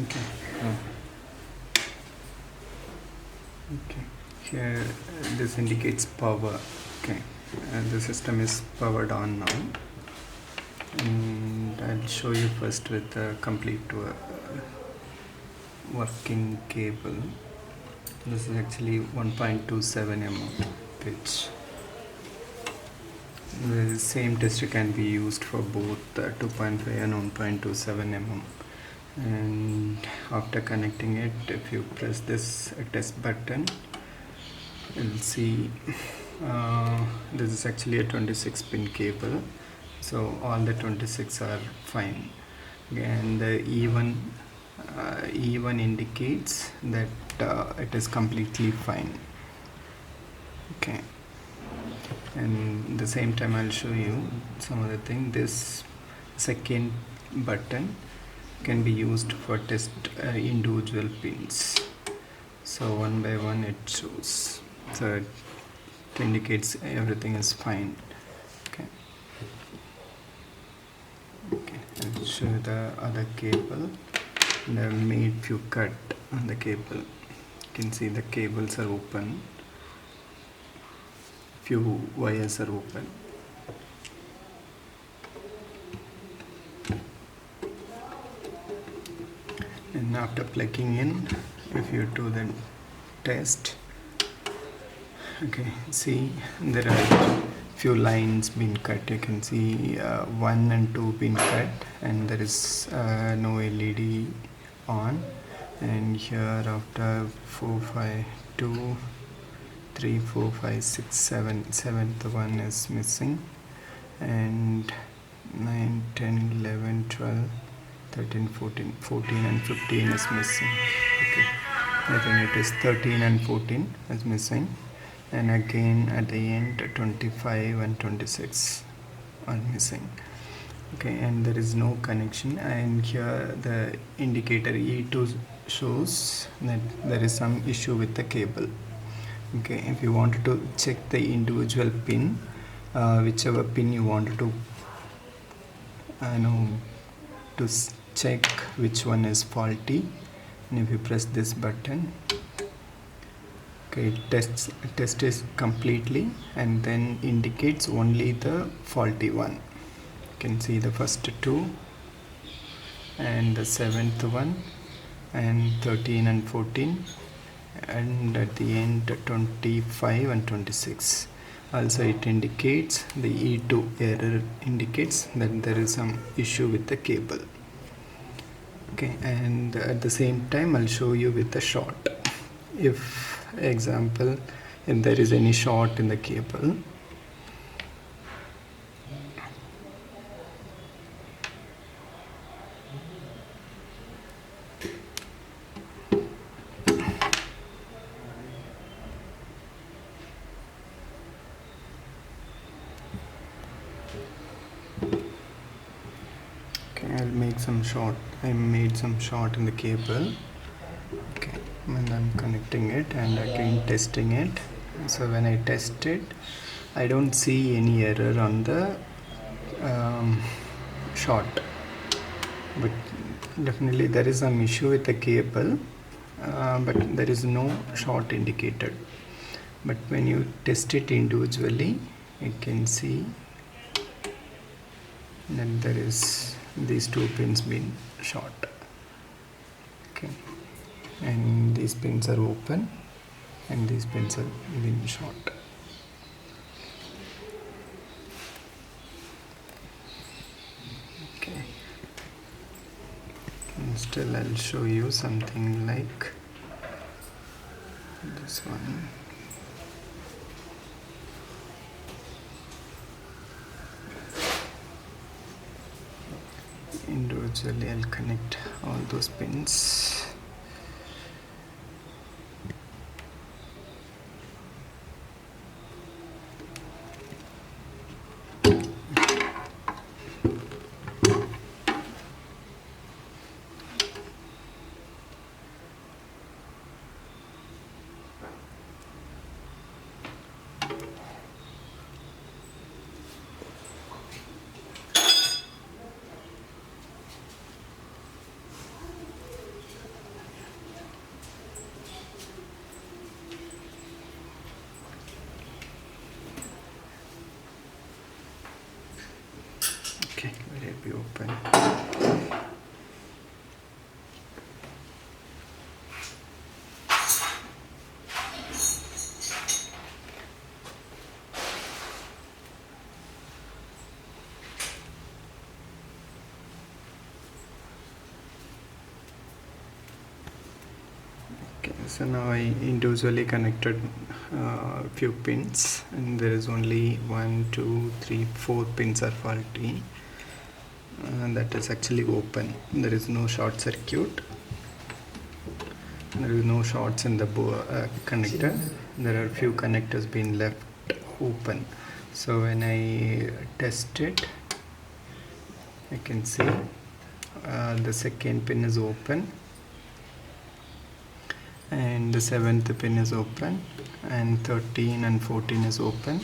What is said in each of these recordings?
Okay. Okay. Here this indicates power. Okay. The system is powered on now. And I'll show you first with the complete working cable. This is actually 1.27 mm pitch. The same tester can be used for both 2.5 and 1.27 mm. And after connecting it, if you press this test button, you'll see this is actually a 26 pin cable, so all the 26 are fine, and the E1 indicates that it is completely fine. Okay, and the same time I'll show you some other thing. This second button can be used for test individual pins, so one by one it shows, so it indicates everything is fine. Okay, I'll show you the other cable. And I've made few cut on the cable. You can see the cables are open, few wires are open. And after plugging in, if you do the test, okay, see there are few lines been cut. You can see 1 and 2 been cut, and there is no LED on. And here after 4, 5, 2, 3, 4, 5, 6, 7, 7th one is missing, and 9, 10, 11, 12, 13, 14, 14 and 15 is missing. Okay, I think it is 13 and 14 is missing, and again at the end 25 and 26 are missing. Okay, and there is no connection, and here the indicator E2 shows that there is some issue with the cable. Okay, if you wanted to check the individual pin, whichever pin you wanted to check which one is faulty, and if you press this button, okay, it tests is completely and then indicates only the faulty one. You can see the first two and the 7th one and 13 and 14, and at the end 25 and 26. Also it indicates the E2 error, indicates that there is some issue with the cable. Okay, and at the same time I'll show you with the short. If example, if there is any short in the cable, I'll make some short. I made some short in the cable. Okay, and I'm connecting it and again testing it. So when I test it, I don't see any error on the short, but definitely there is some issue with the cable, but there is no short indicated. But when you test it individually, you can see that there is these two pins being short. Okay, and these pins are open and these pins are being short. Okay, and still I'll show you something like this one. Individually I'll connect all those pins. should be open. Okay, so now I individually connected few pins, and there is only 1, 2, 3, 4 pins are faulty, and that is actually open. There is no short circuit, there is no shorts in the connector. There are few connectors being left open. So when I test it, I can see the second pin is open, and the 7th pin is open, and 13 and 14 is open,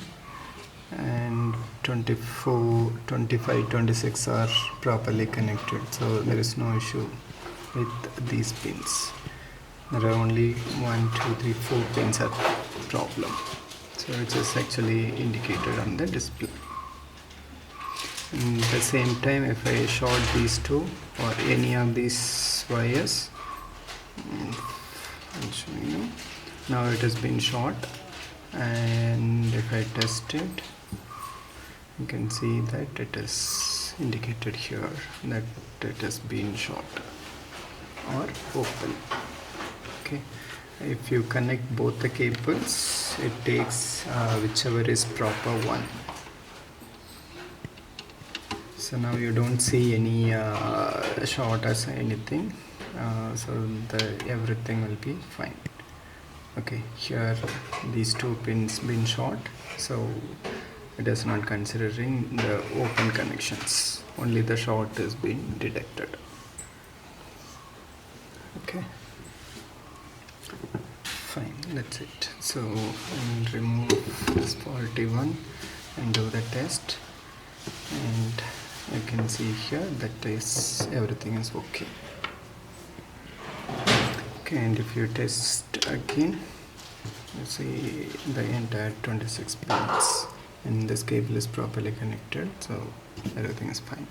and 24, 25, 26 are properly connected. So there is no issue with these pins. There are only 1, 2, 3, 4 pins are problem. So it is actually indicated on the display. At the same time, if I short these two or any of these wires, I'll show you. Now it has been short, and if I test it, you can see that it is indicated here that it has been short or open. Okay, if you connect both the cables, it takes whichever is proper one. So now you don't see any short or anything, so everything will be fine. Okay, here these two pins been short, so it is not considering the open connections, only the short is being detected. Okay, fine, that's it. So I'll remove this faulty one and do the test, and you can see here that is everything is okay. Okay, and if you test again, you see the entire 26 pins, and this cable is properly connected, so everything is fine.